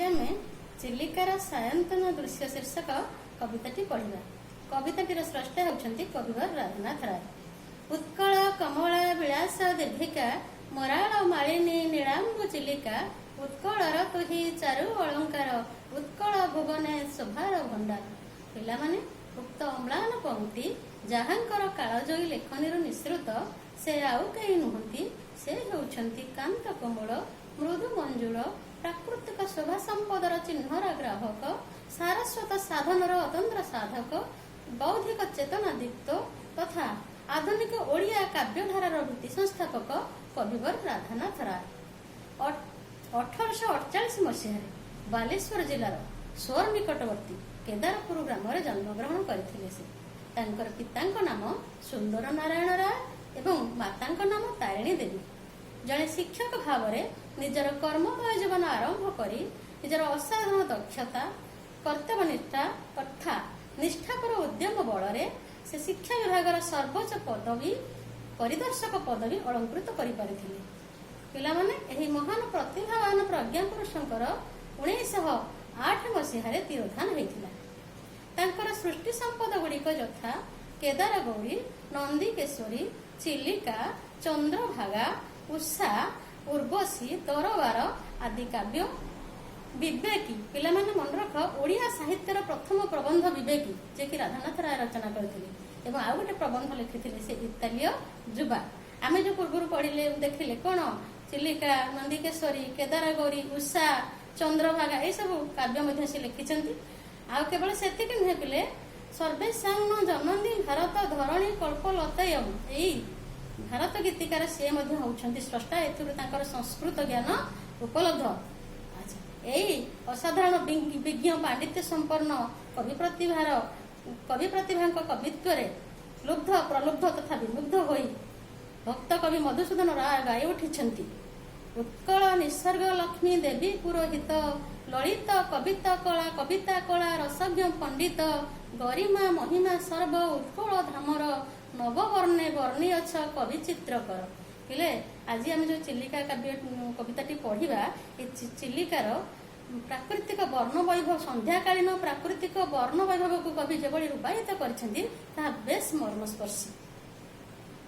आम चिलिकार सायंतन दृश्य शीर्षक कविताटी पढ़ा। कविताटीर स्रष्टा होउछंती कविवर राधानाथ राय। उत्कल कमला विलास दीर्घिका मराल मालिनी नीलांबु चिलिका उत्कलर तुही चारु अलंकार उत्कल भुवने शोभार भंडार। पिला माने उक्त अम्लान पंक्ति जहांकर कालजयी लेखनी निसृत से आउ कहीं नुहंती, से होउछंती कांत कोमल मृदु मंजुल प्राकृतिक शोभा संपदर चिन्हर ग्राहक सारस्वत साधनर अतंत्र साधक बौद्धिक चेतना दीप्त तथा आधुनिक ओडिया काव्यधारार वृत्ति संस्थापक कविवर राधानाथ राय 1848 मसीह बालेश्वर जिलार सोर निकटवर्ती केदारपुर ग्राम जन्मग्रहण करथिले। से तांकर पितांक नाम सुंदर नारायण राय एवं मातांक नाम तारिणी देवी। जड़े शिक्षक भाव में निजर कर्ममय जीवन आरंभ करी निजर असाधारण दक्षता कर्तव्यनिष्ठा तथा निष्ठापर उद्यम बल से शिक्षा विभाग सर्वोच्च पदवी परिदर्शक पदवी अलंकृत करिपारिथिले। पिलामाने एही महान प्रतिभावान प्रज्ञा पुरुषंकर 1908 मसीह तिरोधान होइथिला। तांकर सृष्टि संपद गुड़िक यथा केदार गौरी, नंदीकेश्वरी, चिलिका, चंद्रभागा, उषा, उर्वशी, दरबार आदि काव्य विवेकी पिला माने मन रख ओडिया साहित्यर प्रथम प्रबंध विवेकी जे कि राधानाथ राय रचना करथिले एवं आ गोटे प्रबंध लिखिथिले से इतालीय जुबा। आमे जो पूर्व पढ़िले देखिले कोन चिलिका, नंदीकेश्वरी, केदार गौरी, उषा, चंद्रभागा ए सब काव्य मध्ये से लिखिछंती। आ केवल सेतिक नुहे पिले सर्वेशांग जननी भारत धरणी कल्पलतायम एई भारत गीतिकार से होउछंती स्रष्टा। एथुरु तांकर संस्कृत ज्ञान उपलब्ध। एई असाधारण विज्ञ पांडित्य संपन्न कवि प्रतिभा कवित्व लुब्ध प्रलुब्ध तथा विमुग्ध होई भक्त कवि मधुसूदन राय गाई उठिछंती। उत्कल निसर्ग लक्ष्मी देवी पुरोहित ललित कविता कला रसज्ञ पंडित गरिमा महिमा सर्व उत्कल धामर नववर्णे वर्णी अछ कवि चित्रकर। पिले आज आम जो चिलिका काव्य कविताटी पढ़ा ये चिलिकार प्राकृतिक वर्ण वैभव संध्याकालीन प्राकृतिक वर्ण वैभव को कवि जो रूपायित कर बेस मर्मस्पर्शी।